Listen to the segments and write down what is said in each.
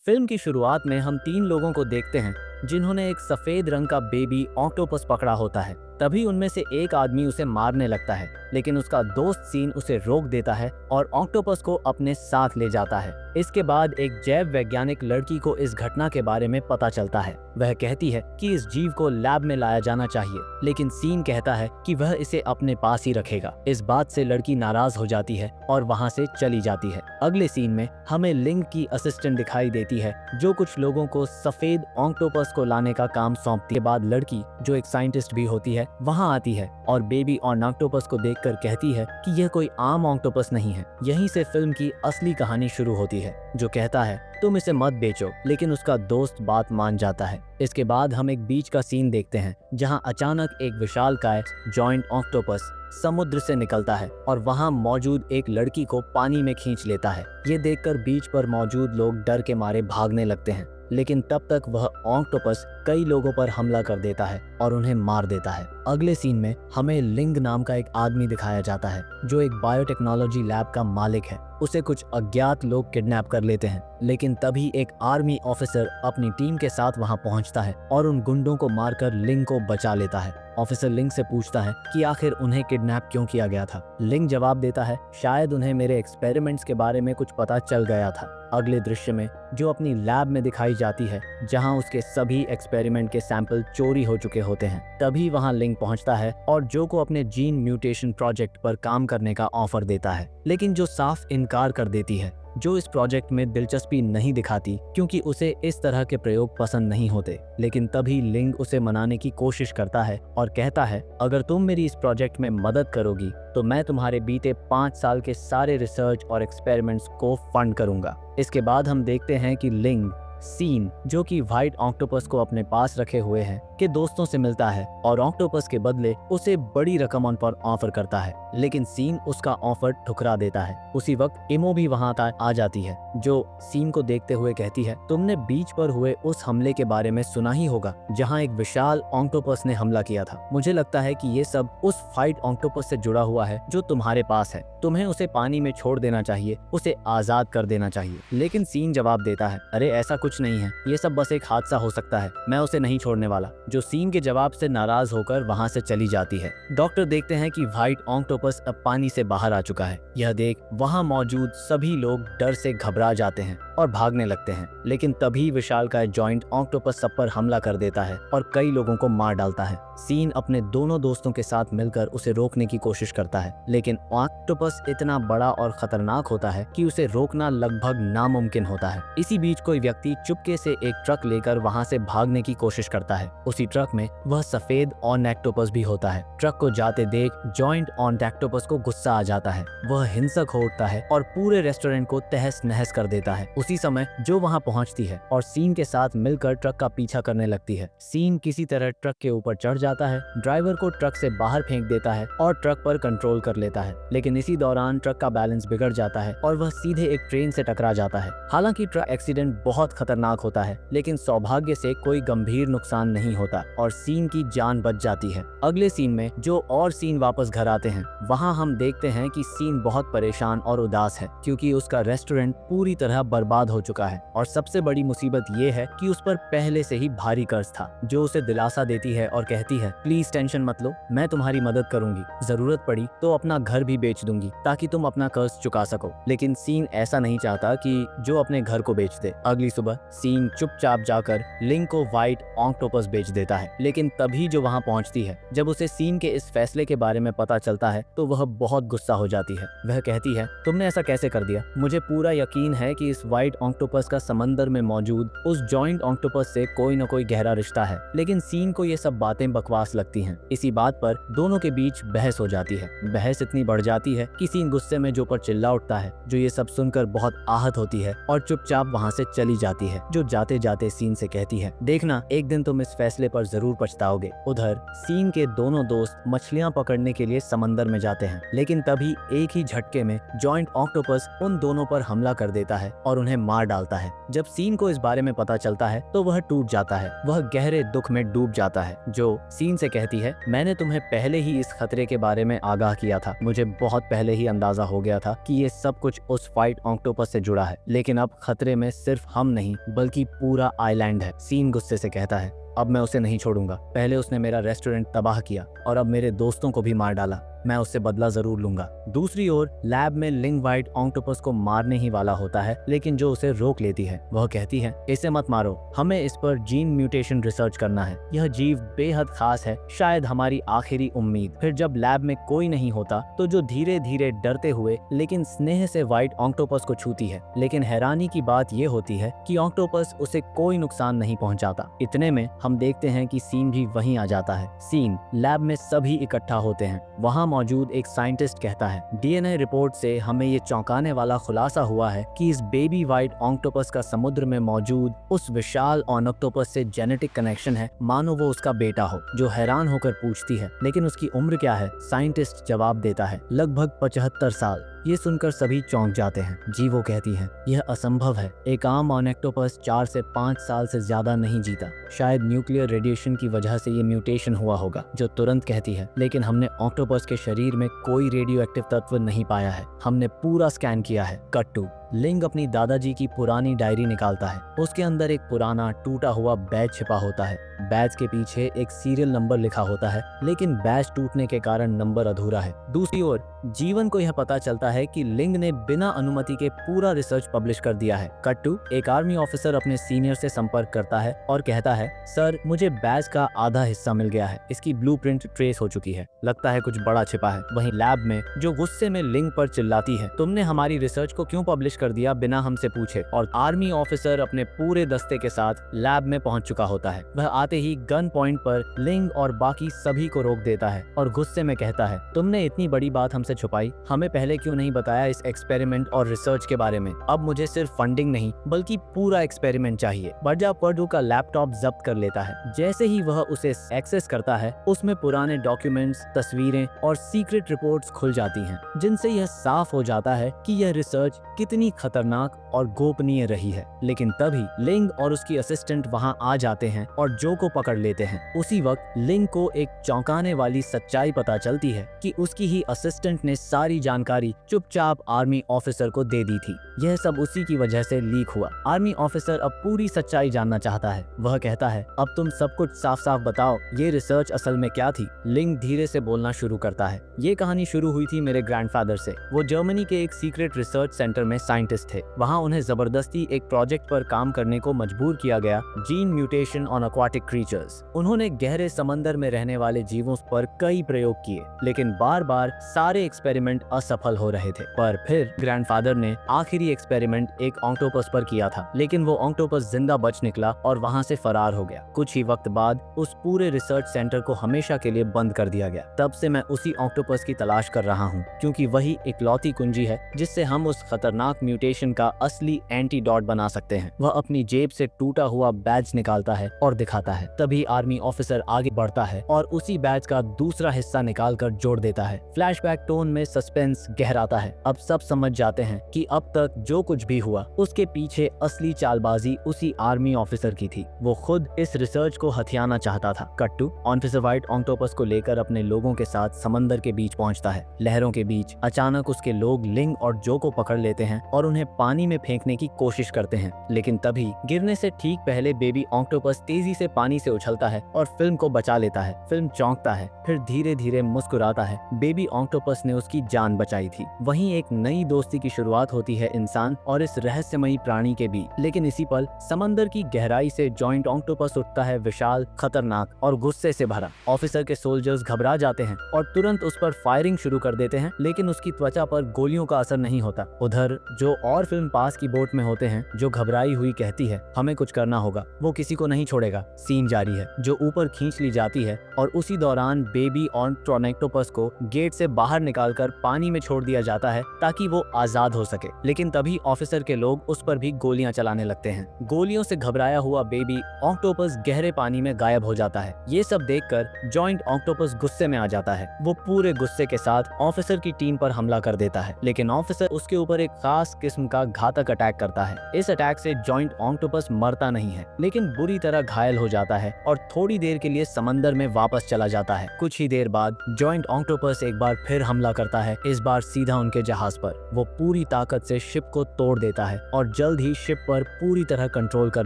Film की शुरुआत में हम तीन लोगों को देखते हैं जिन्होंने एक सफेद रंग का बेबी ऑक्टोपस पकड़ा होता है। तभी उनमें से एक आदमी उसे मारने लगता है, लेकिन उसका दोस्त सीन उसे रोक देता है और ऑक्टोपस को अपने साथ ले जाता है। इसके बाद एक जैव वैज्ञानिक लड़की को इस घटना के बारे में पता चलता है। वह कहती है कि इस जीव को लैब में लाया जाना चाहिए, लेकिन सीन कहता है कि वह इसे अपने पास ही रखेगा। इस बात से लड़की नाराज हो जाती है और वहां से चली जाती है। अगले सीन में हमें लिंग की असिस्टेंट दिखाई देती है, जो कुछ लोगों को सफेद ऑक्टोपस को लाने का काम सौंपती है। बाद लड़की, जो एक साइंटिस्ट भी होती है, वहां आती है और बेबी और ऑक्टोपस को देखकर कहती है कि यह कोई आम ऑक्टोपस नहीं है। यहीं से फिल्म की असली कहानी शुरू होती है, जो कहता है तुम इसे मत बेचो, लेकिन उसका दोस्त बात मान जाता है। इसके बाद हम एक बीच का सीन देखते हैं जहां अचानक एक विशालकाय जॉइंट ऑक्टोपस समुद्र से निकलता है और वहां मौजूद एक लड़की को पानी में खींच लेता है। ये देखकर बीच पर मौजूद लोग डर के मारे भागने लगते हैं, लेकिन तब तक वह ऑक्टोपस कई लोगों पर हमला कर देता है और उन्हें मार देता है। अगले सीन में हमें लिंग नाम का एक आदमी दिखाया जाता है, जो एक बायोटेक्नोलॉजी लैब का मालिक है। उसे कुछ अज्ञात लोग किडनैप कर लेते हैं, लेकिन तभी एक आर्मी ऑफिसर अपनी टीम के साथ वहां पहुंचता है और उन गुंडों को मारकर लिंग को बचा लेता है। ऑफिसर लिंग से पूछता है कि आखिर उन्हें किडनैप क्यों किया गया था। लिंग जवाब देता है, शायद उन्हें मेरे एक्सपेरिमेंट्स के बारे में कुछ पता चल गया था। अगले दृश्य में, जो अपनी लैब में दिखाई जाती है जहां उसके सभी एक्सपेरिमेंट के सैंपल चोरी हो चुके होते हैं, तभी वहां लिंग पहुंचता है और जो को अपने जीन म्यूटेशन प्रोजेक्ट पर काम करने का ऑफर देता है, लेकिन जो साफ इनकार कर देती है। जो इस प्रोजेक्ट में दिलचस्पी नहीं दिखाती क्योंकि उसे इस तरह के प्रयोग पसंद नहीं होते। लेकिन तभी लिंग उसे मनाने की कोशिश करता है और कहता है, अगर तुम मेरी इस प्रोजेक्ट में मदद करोगी तो मैं तुम्हारे बीते 5 साल के सारे रिसर्च और एक्सपेरिमेंट्स को फंड करूंगा। इसके बाद हम देखते हैं कि लिंग सीन, जो कि व्हाइट ऑक्टोपस को अपने पास रखे हुए है, के दोस्तों से मिलता है और ऑक्टोपस के बदले उसे बड़ी रकम उन पर ऑफर करता है, लेकिन सीन उसका ऑफर ठुकरा देता है। उसी वक्त इमो भी वहां आ जाती है, जो सीन को देखते हुए कहती है, तुमने बीच पर हुए उस हमले के बारे में सुना ही होगा जहां एक विशाल ऑक्टोपस ने हमला किया था। मुझे लगता है कि ये सब उस फाइट ऑक्टोपस से जुड़ा हुआ है जो तुम्हारे पास है। तुम्हें उसे पानी में छोड़ देना चाहिए, उसे आजाद कर देना चाहिए। लेकिन सीन जवाब देता है, अरे ऐसा कुछ नहीं है, ये सब बस एक हादसा हो सकता है, मैं उसे नहीं छोड़ने वाला। जो सीन के जवाब से नाराज होकर वहां से चली जाती है। डॉक्टर देखते हैं कि व्हाइट ऑक्टोपस अब पानी से बाहर आ चुका है। यह देख वहां मौजूद सभी लोग डर से घबरा जाते हैं और भागने लगते हैं, लेकिन तभी विशालकाय जॉइंट ऑक्टोपस सब पर हमला कर देता है और कई लोगों को मार डालता है। सीन अपने दोनों दोस्तों के साथ मिलकर उसे रोकने की कोशिश करता है, लेकिन ऑक्टोपस इतना बड़ा और खतरनाक होता है कि उसे रोकना लगभग नामुमकिन होता है। इसी बीच कोई व्यक्ति चुपके से एक ट्रक लेकर वहां से भागने की कोशिश करता है। उसी ट्रक में वह सफेद ऑक्टोपस भी होता है। ट्रक को जाते देख जॉइंट ऑक्टोपस को गुस्सा आ जाता है। वह हिंसक हो उठता है और पूरे रेस्टोरेंट को तहस नहस कर देता है। उसी समय जो वहां पहुंचती है और सीन के साथ मिलकर ट्रक का पीछा करने लगती है। सीन किसी तरह ट्रक के ऊपर चढ़ जाता है, ड्राइवर को ट्रक से बाहर फेंक देता है और ट्रक पर कंट्रोल कर लेता है। लेकिन इसी दौरान ट्रक का बैलेंस बिगड़ जाता है और वह सीधे एक ट्रेन से टकरा जाता है। हालांकि ट्रक एक्सीडेंट बहुत खतरनाक होता है, लेकिन सौभाग्य से कोई गंभीर नुकसान नहीं होता और सीन की जान बच जाती है। अगले सीन में जो और सीन वापस घर आते हैं, वहां हम देखते हैं कि सीन बहुत परेशान और उदास है क्योंकि उसका रेस्टोरेंट पूरी तरह बर्बाद हो चुका है और सबसे बड़ी मुसीबत ये है कि उस पर पहले से ही भारी कर्ज था। जो उसे दिलासा देती है और कहती है, प्लीज टेंशन मत लो, मैं तुम्हारी मदद करूंगी, जरूरत पड़ी तो अपना घर भी बेच दूंगी ताकि तुम अपना कर्ज चुका सको। लेकिन सीन ऐसा नहीं चाहता कि जो अपने घर को बेच दे। अगली सुबह सीन चुपचाप जाकर लिंग को व्हाइट ऑक्टोपस बेच देता है, लेकिन तभी जो वहां पहुंचती है, जब उसे सीन के इस फैसले के बारे में पता चलता है तो वह बहुत गुस्सा हो जाती है। वह कहती है, तुमने ऐसा कैसे कर दिया? मुझे पूरा यकीन है कि इस व्हाइट ऑक्टोपस का समंदर में मौजूद उस जॉइंट ऑक्टोपस से कोई न कोई गहरा रिश्ता है। लेकिन सीन को ये सब बातें बकवास लगती हैं। इसी बात पर दोनों के बीच बहस हो जाती है। बहस इतनी बढ़ जाती है कि सीन गुस्से में जो पर चिल्ला उठता है। जो ये सब सुनकर बहुत आहत होती है और चुपचाप वहां से चली जाती है। जो जाते जाते सीन से कहती है, देखना एक दिन तुम इस फैसले पर जरूर पछताओगे। उधर सीन के दोनों दोस्त मछलियां पकड़ने के लिए समंदर में जाते हैं, लेकिन तभी एक ही झटके में जॉइंट ऑक्टोपस उन दोनों पर हमला कर देता है और उन्हें उन्हें मार डालता है। जब सीन को इस बारे में पता चलता है तो वह टूट जाता है, वह गहरे दुख में डूब जाता है। जो सीन से कहती है, मैंने तुम्हें पहले ही इस खतरे के बारे में आगाह किया था, मुझे बहुत पहले ही अंदाजा हो गया था कि ये सब कुछ उस फाइट ऑक्टोपस से जुड़ा है, लेकिन अब खतरे में सिर्फ हम नहीं बल्कि पूरा आइलैंड है। सीन गुस्से से कहता है, अब मैं उसे नहीं छोड़ूंगा, पहले उसने मेरा रेस्टोरेंट तबाह किया और अब मेरे दोस्तों को भी मार डाला, मैं उससे बदला जरूर लूंगा। दूसरी ओर लैब में लिंग व्हाइट ऑक्टोपस को मारने ही वाला होता है, लेकिन जो उसे रोक लेती है। वह कहती है, इसे मत मारो, हमें इस पर जीन म्यूटेशन रिसर्च करना है, यह जीव बेहद खास है, शायद हमारी आखिरी उम्मीद। फिर जब लैब में कोई नहीं होता तो जो धीरे धीरे डरते हुए लेकिन स्नेह से व्हाइट ऑक्टोपस को छूती है, लेकिन हैरानी की बात यह होती है कि ऑक्टोपस उसे कोई नुकसान नहीं पहुंचाता। इतने में हम देखते हैं कि सीन भी वहीं आ जाता है। सीन लैब में सभी इकट्ठा होते हैं। वहां मौजूद एक साइंटिस्ट कहता है, डीएनए रिपोर्ट से हमें ये चौंकाने वाला खुलासा हुआ है कि इस बेबी व्हाइट ऑक्टोपस का समुद्र में मौजूद उस विशाल ऑक्टोपस से जेनेटिक कनेक्शन है, मानो वो उसका बेटा हो। जो हैरान होकर पूछती है, लेकिन उसकी उम्र क्या है? साइंटिस्ट जवाब देता है, लगभग 75 साल। ये सुनकर सभी चौंक जाते हैं। जी वो कहती है, यह असंभव है, एक आम ऑक्टोपस 4 से 5 साल से ज्यादा नहीं जीता, शायद न्यूक्लियर रेडिएशन की वजह से ये म्यूटेशन हुआ होगा। जो तुरंत कहती है, लेकिन हमने ऑक्टोपस के शरीर में कोई रेडियो एक्टिव तत्व नहीं पाया है, हमने पूरा स्कैन किया है। कट टू लिंग अपनी दादाजी की पुरानी डायरी निकालता है। उसके अंदर एक पुराना टूटा हुआ बैज छिपा होता है। बैज के पीछे एक सीरियल नंबर लिखा होता है, लेकिन बैज टूटने के कारण नंबर अधूरा है। दूसरी ओर जीवन को यह पता चलता है कि लिंग ने बिना अनुमति के पूरा रिसर्च पब्लिश कर दिया है। कट टू एक आर्मी ऑफिसर अपने सीनियर से संपर्क करता है और कहता है, सर मुझे बैज का आधा हिस्सा मिल गया है, इसकी ब्लूप्रिंट ट्रेस हो चुकी है, लगता है कुछ बड़ा छिपा है। वहीं लैब में जो गुस्से में लिंग पर चिल्लाती है, तुमने हमारी रिसर्च को क्यों पब्लिश कर दिया बिना हमसे पूछे। और आर्मी ऑफिसर अपने पूरे दस्ते के साथ लैब में पहुंच चुका होता है। वह आते ही गन पॉइंट पर लिंग और बाकी सभी को रोक देता है और गुस्से में कहता है, तुमने इतनी बड़ी बात हमसे छुपाई, हमें पहले क्यों नहीं बताया इस एक्सपेरिमेंट और रिसर्च के बारे में। अब मुझे सिर्फ फंडिंग नहीं बल्कि पूरा एक्सपेरिमेंट चाहिए। बर्जा पर्डू का लैपटॉप जब्त कर लेता है। जैसे ही वह उसे एक्सेस करता है, उसमें पुराने डॉक्यूमेंट्स, तस्वीरें और सीक्रेट रिपोर्ट्स खुल जाती हैं, जिनसे यह साफ हो जाता है कि यह रिसर्च कितनी खतरनाक और गोपनीय रही है। लेकिन तभी लिंग और उसकी असिस्टेंट वहां आ जाते हैं और जो को पकड़ लेते हैं। उसी वक्त लिंग को एक चौंकाने वाली सच्चाई पता चलती है कि उसकी ही असिस्टेंट ने सारी जानकारी चुपचाप आर्मी ऑफिसर को दे दी थी। यह सब उसी की वजह से लीक हुआ। आर्मी ऑफिसर अब पूरी सच्चाई जानना चाहता है। वह कहता है, अब तुम सब कुछ साफ साफ बताओ, ये रिसर्च असल में क्या थी। लिंग धीरे से बोलना शुरू करता है, ये कहानी शुरू हुई थी मेरे ग्रैंडफादर से। वो जर्मनी के एक सीक्रेट रिसर्च सेंटर में साइंटिस्ट थे। वहाँ उन्हें जबरदस्ती एक प्रोजेक्ट पर काम करने को मजबूर किया गया, gene mutation on aquatic creatures. उन्होंने गहरे समंदर में रहने वाले जीवों पर कई प्रयोग किए, लेकिन बार बार सारे एक्सपेरिमेंट असफल हो रहे थे। पर फिर ग्रैंडफादर ने आखिरी एक्सपेरिमेंट एक ऑक्टोपस पर किया था, लेकिन वो ऑक्टोपस जिंदा बच निकला और वहाँ से फरार हो गया। कुछ ही वक्त बाद उस पूरे रिसर्च सेंटर को हमेशा के लिए बंद कर दिया गया। तब से मैं उसी ऑक्टोपस की तलाश कर रहा हूँ, क्योंकि वही इकलौती कुंजी है जिससे हम उस खतरनाक म्यूटेशन का असली एंटीडोट बना सकते हैं। वह अपनी जेब से टूटा हुआ बैज निकालता है और दिखाता है। तभी आर्मी ऑफिसर आगे बढ़ता है और उसी बैज का दूसरा हिस्सा निकालकर जोड़ देता है। फ्लैशबैक टोन में सस्पेंस गहराता है। अब सब समझ जाते हैं कि अब तक जो कुछ भी हुआ उसके पीछे असली चालबाजी उसी आर्मी ऑफिसर की थी। वो खुद इस रिसर्च को हथियाना चाहता था। Cut to officer white octopus को लेकर अपने लोगों के साथ समंदर के बीच पहुंचता है। लहरों के बीच अचानक उसके लोग लिंग और जो को पकड़ लेते हैं और उन्हें पानी में फेंकने की कोशिश करते हैं, लेकिन तभी गिरने से ठीक पहले बेबी ऑक्टोपस तेजी से पानी से उछलता है और फिल्म को बचा लेता है। फिल्म चौंकता है, फिर धीरे धीरे मुस्कुराता है। बेबी ऑक्टोपस ने उसकी जान बचाई थी। वहीं एक नई दोस्ती की शुरुआत होती है इंसान और इस रहस्यमयी प्राणी के बीच। लेकिन इसी पल समंदर की गहराई से जॉइंट ऑक्टोपस उठता है, विशाल, खतरनाक और गुस्से से भरा। ऑफिसर के सोल्जर्स घबरा जाते हैं और तुरंत उस पर फायरिंग शुरू कर देते हैं, लेकिन उसकी त्वचा पर गोलियों का असर नहीं होता। उधर जो और फिल्म पास की बोट में होते हैं, जो घबराई हुई कहती है, हमें कुछ करना होगा, वो किसी को नहीं छोड़ेगा। सीन जारी है, जो ऊपर खींच ली जाती है और उसी दौरान बेबी ऑक्टोपस को गेट से बाहर निकालकर पानी में छोड़ दिया जाता है ताकि वो आजाद हो सके। लेकिन तभी ऑफिसर के लोग उस पर भी गोलियां चलाने लगते हैं। गोलियों से घबराया हुआ बेबी ऑक्टोपस गहरे पानी में गायब हो जाता है। ये सब देखकर जॉइंट ऑक्टोपस गुस्से में आ जाता है। वो पूरे गुस्से के साथ ऑफिसर की टीम पर हमला कर देता है, लेकिन ऑफिसर उसके ऊपर एक खास खास किस्म का घातक अटैक करता है। इस अटैक से जॉइंट ऑक्टोपस मरता नहीं है, लेकिन बुरी तरह घायल हो जाता है और थोड़ी देर के लिए समंदर में वापस चला जाता है। कुछ ही देर बाद जॉइंट ऑक्टोपस एक बार फिर हमला करता है, इस बार सीधा उनके जहाज पर। वो पूरी ताकत से शिप को तोड़ देता है और जल्द ही शिप पर पूरी तरह कंट्रोल कर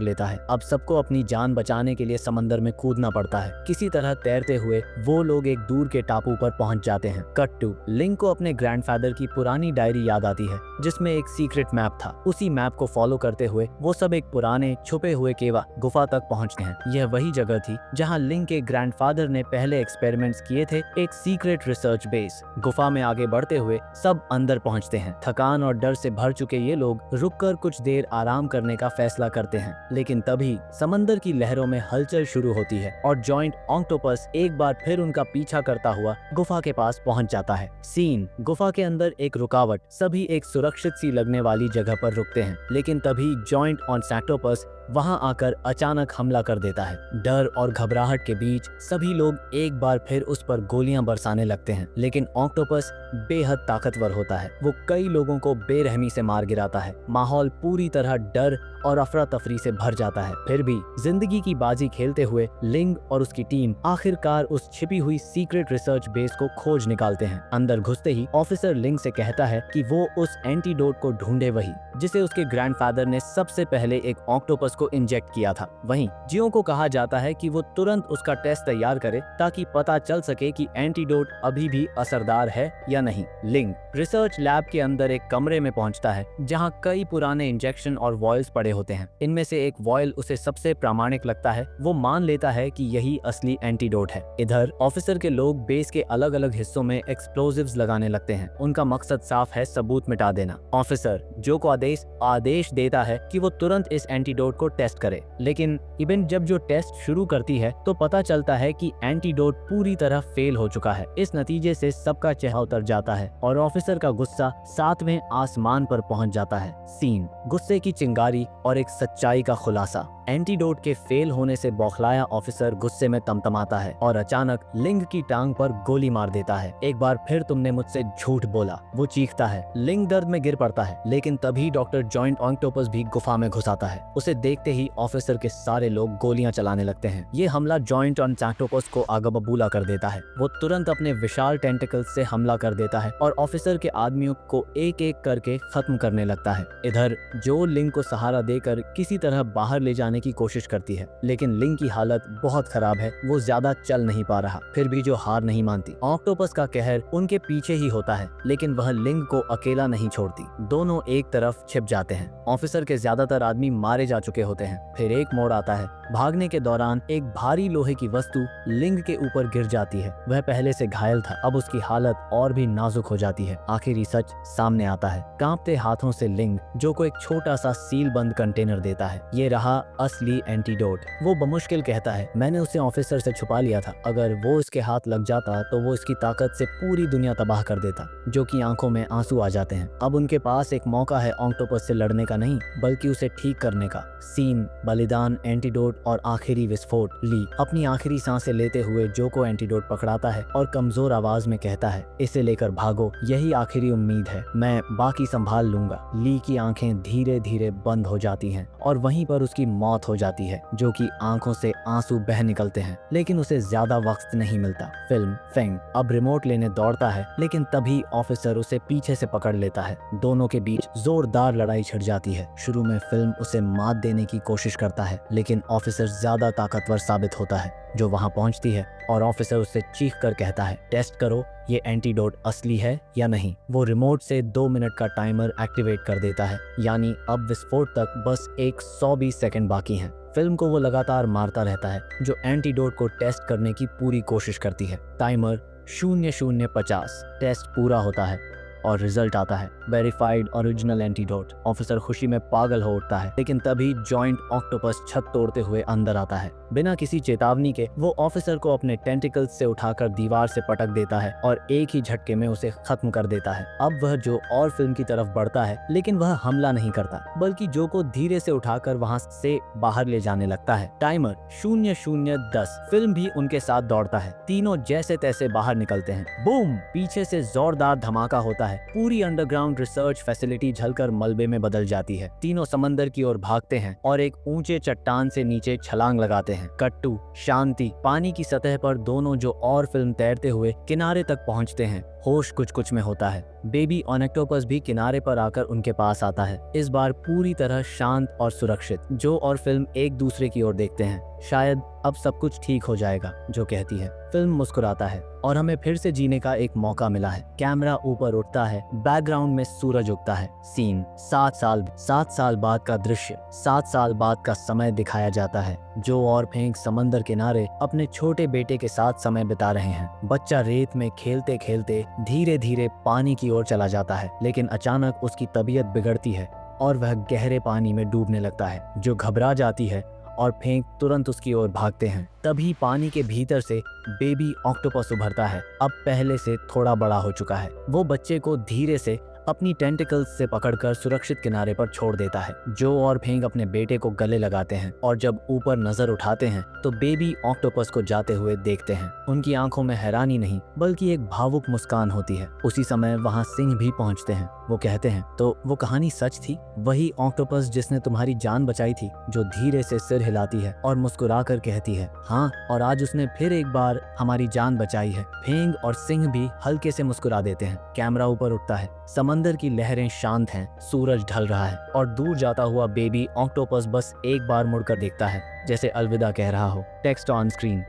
लेता है। अब सबको अपनी जान बचाने के लिए समंदर में कूदना पड़ता है। किसी तरह तैरते हुए वो लोग एक दूर के टापू पर पहुंच जाते हैं। कट टू लिंक को अपने ग्रैंडफादर की पुरानी डायरी याद आती है, जिसमें एक सीक्रेट मैप था। उसी मैप को फॉलो करते हुए वो सब एक पुराने छुपे हुए केवा गुफा तक पहुंचते हैं। यह वही जगह थी जहां लिंक के ग्रैंडफादर ने पहले एक्सपेरिमेंट्स किए थे, एक सीक्रेट रिसर्च बेस। गुफा में आगे बढ़ते हुए सब अंदर पहुंचते हैं। थकान और डर से भर चुके ये लोग रुककर कुछ देर आराम करने का फैसला करते हैं, लेकिन तभी समंदर की लहरों में हलचल शुरू होती है और जॉइंट ऑक्टोपस एक बार फिर उनका पीछा करता हुआ गुफा के पास पहुंच जाता है। सीन गुफा के अंदर एक रुकावट। सभी एक सुरक्षित सी लगने वाली जगह पर रुकते हैं, लेकिन तभी जॉइंट ऑक्टोपस वहां आकर अचानक हमला कर देता है। डर और घबराहट के बीच सभी लोग एक बार फिर उस पर गोलियां बरसाने लगते हैं, लेकिन ऑक्टोपस बेहद ताकतवर होता है। वो कई लोगों को बेरहमी से मार गिराता है। माहौल पूरी तरह डर और अफरा तफरी से भर जाता है। फिर भी जिंदगी की बाजी खेलते हुए लिंग और उसकी टीम आखिरकार उस छिपी हुई सीक्रेट रिसर्च बेस को खोज निकालते हैं। अंदर घुसते ही ऑफिसर लिंग से कहता है कि वो उस एंटीडोट को ढूंढे, वही जिसे उसके ग्रैंडफादर ने सबसे पहले एक ऑक्टोपस को इंजेक्ट किया था। वहीं जियो को कहा जाता है कि वो तुरंत उसका टेस्ट तैयार करे ताकि पता चल सके कि एंटीडोट अभी भी असरदार है या नहीं। लिंग रिसर्च लैब के अंदर एक कमरे में पहुंचता है जहां कई पुराने इंजेक्शन और वॉयल्स पड़े होते हैं। इनमें से एक वॉयल उसे सबसे प्रामाणिक लगता है। वो मान लेता है कि यही असली एंटीडोट है। इधर ऑफिसर के लोग बेस के अलग अलग हिस्सों में एक्सप्लोजिव्स लगाने लगते हैं। उनका मकसद साफ है, सबूत मिटा देना। ऑफिसर जो को आदेश देता है कि वो तुरंत इस एंटीडोट को टेस्ट करे, लेकिन इवेंट जब जो टेस्ट शुरू करती है तो पता चलता है कि एंटीडोट पूरी तरह फेल हो चुका है। इस नतीजे से सबका चेहरा उतर जाता है और ऑफिसर का गुस्सा 7वें आसमान पर पहुंच जाता है। सीन गुस्से की चिंगारी और एक सच्चाई का खुलासा। एंटीडोट के फेल होने से बौखलाया ऑफिसर गुस्से में तमतमाता है और अचानक लिंग की टांग पर गोली मार देता है। एक बार फिर तुमने मुझसे झूठ बोला, वो चीखता है। लिंग दर्द में गिर पड़ता है, लेकिन तभी डॉक्टर जॉइंट ऑक्टोपस भी गुफा में घुस आता है। उसे देखते ही ऑफिसर के सारे लोग गोलियां चलाने लगते हैं। ये हमला जॉइंट ऑक्टोपस को आगबबूला कर देता है। वो तुरंत अपने विशाल टेंटिकल्स से हमला कर देता है और ऑफिसर के आदमियों को एक एक करके खत्म करने लगता है। इधर जो लिंग को सहारा देकर किसी तरह बाहर ले जाने की कोशिश करती है, लेकिन लिंग की हालत बहुत खराब है। वो ज्यादा चल नहीं पा रहा, फिर भी जो हार नहीं मानती। ऑक्टोपस का कहर उनके पीछे ही होता है, लेकिन वह लिंग को अकेला नहीं छोड़ती। दोनों एक तरफ छिप जाते हैं। ऑफिसर के ज्यादातर आदमी मारे जा चुके होते हैं। फिर एक मोड़ आता है। भागने के दौरान एक भारी लोहे की वस्तु लिंग के ऊपर गिर जाती है। वह पहले से घायल था, अब उसकी हालत और भी नाजुक हो जाती है। आखिरी सच सामने आता है। कांपते हाथों से लिंग जो को एक छोटा सा सील बंद कंटेनर देता है। ये रहा असली एंटीडोट। वो बमुश्किल कहता है, मैंने उसे ऑफिसर से छुपा लिया था। अगर वो इसके हाथ लग जाता तो वो इसकी ताकत से पूरी दुनिया तबाह कर देता। जो की आंखों में आंसू आ जाते हैं। अब उनके पास एक मौका है ऑक्टोपस से लड़ने का नहीं, बल्कि उसे ठीक करने का। सीन बलिदान, एंटीडोट और आखिरी विस्फोट। ली अपनी आखिरी सांसें लेते हुए जो को एंटीडोट पकड़ाता है और कमजोर आवाज में कहता है, इसे लेकर भागो, यही आखिरी उम्मीद है, मैं बाकी संभाल लूंगा। ली की आंखें धीरे धीरे बंद हो जाती हैं और वहीं पर उसकी मौत हो जाती है। जो की आंखों से आंसू बह निकलते हैं, लेकिन उसे ज्यादा वक्त नहीं मिलता। फिल्म फेंग अब रिमोट लेने दौड़ता है, लेकिन तभी ऑफिसर उसे पीछे से पकड़ लेता है। दोनों के बीच जोरदार लड़ाई छिड़ जाती है। शुरू में फिल्म उसे मात देने की कोशिश करता है, लेकिन ऑफिसर ज्यादा ताकतवर साबित होता है। जो वहां पहुंचती है और ऑफिसर उससे चीख कर कहता है, टेस्ट करो ये एंटीडोट असली है या नहीं। वो रिमोट से 2 मिनट का टाइमर एक्टिवेट कर देता है, यानी अब विस्फोट तक बस 120 सेकंड बाकी हैं। फिल्म को वो लगातार मारता रहता है, जो एंटीडोट को टेस्ट करने की पूरी कोशिश करती है। टाइमर 0050 टेस्ट पूरा होता है और रिजल्ट आता है, वेरीफाइड ओरिजिनल एंटीडोट। ऑफिसर खुशी में पागल हो उठता है, लेकिन तभी जॉइंट ऑक्टोपस छत तोड़ते हुए अंदर आता है। बिना किसी चेतावनी के वो ऑफिसर को अपने टेंटिकल्स से उठाकर दीवार से पटक देता है और एक ही झटके में उसे खत्म कर देता है। अब वह जो और फिल्म की तरफ बढ़ता है, लेकिन वह हमला नहीं करता, बल्कि जो को धीरे से उठाकर वहां से बाहर ले जाने लगता है। टाइमर 0010 फिल्म भी उनके साथ दौड़ता है। तीनों जैसे तैसे बाहर निकलते हैं। बूम! पीछे से जोरदार धमाका होता है। पूरी अंडरग्राउंड रिसर्च फैसिलिटी जलकर मलबे में बदल जाती है। तीनों समंदर की ओर भागते हैं और एक ऊंचे चट्टान से नीचे छलांग लगाते हैं। कट टू शांति। पानी की सतह पर दोनों जो और फिल्म तैरते हुए किनारे तक पहुंचते हैं। होश कुछ कुछ में होता है। बेबी ऑक्टोपस भी किनारे पर आकर उनके पास आता है, इस बार पूरी तरह शांत और सुरक्षित। जो और फिल्म एक दूसरे की ओर देखते हैं। शायद अब सब कुछ ठीक हो जाएगा, जो कहती है। फिल्म मुस्कुराता है और हमें फिर से जीने का एक मौका मिला है। कैमरा ऊपर उठता है, बैकग्राउंड में सूरज उगता है। सीन 7 साल बाद का दृश्य, 7 साल बाद का समय दिखाया जाता है। जो और फेंक समंदर किनारे अपने छोटे बेटे के साथ समय बिता रहे हैं। बच्चा रेत में खेलते खेलते धीरे धीरे पानी की ओर चला जाता है, लेकिन अचानक उसकी तबीयत बिगड़ती है और वह गहरे पानी में डूबने लगता है। जो घबरा जाती है और फेंक तुरंत उसकी ओर भागते हैं। तभी पानी के भीतर से बेबी ऑक्टोपस उभरता है। अब पहले से थोड़ा बड़ा हो चुका है। वो बच्चे को धीरे से अपनी टेंटिकल्स से पकड़कर सुरक्षित किनारे पर छोड़ देता है। जो और फेंक अपने बेटे को गले लगाते हैं और जब ऊपर नजर उठाते हैं तो बेबी ऑक्टोपस को जाते हुए देखते हैं। उनकी आंखों में हैरानी नहीं बल्कि एक भावुक मुस्कान होती है। उसी समय वहां सिंह भी पहुंचते हैं। वो कहते हैं, तो वो कहानी सच थी? वही ऑक्टोपस जिसने तुम्हारी जान बचाई थी? जो धीरे से सिर हिलाती है और मुस्कुरा कर कहती है, हाँ, और आज उसने फिर एक बार हमारी जान बचाई है। फेंग और सिंह भी हल्के से मुस्कुरा देते हैं। कैमरा ऊपर उठता है। समंदर की लहरें शांत हैं, सूरज ढल रहा है और दूर जाता हुआ बेबी ऑक्टोपस बस एक बार मुड़कर देखता है, जैसे अलविदा कह रहा हो। Text on screen.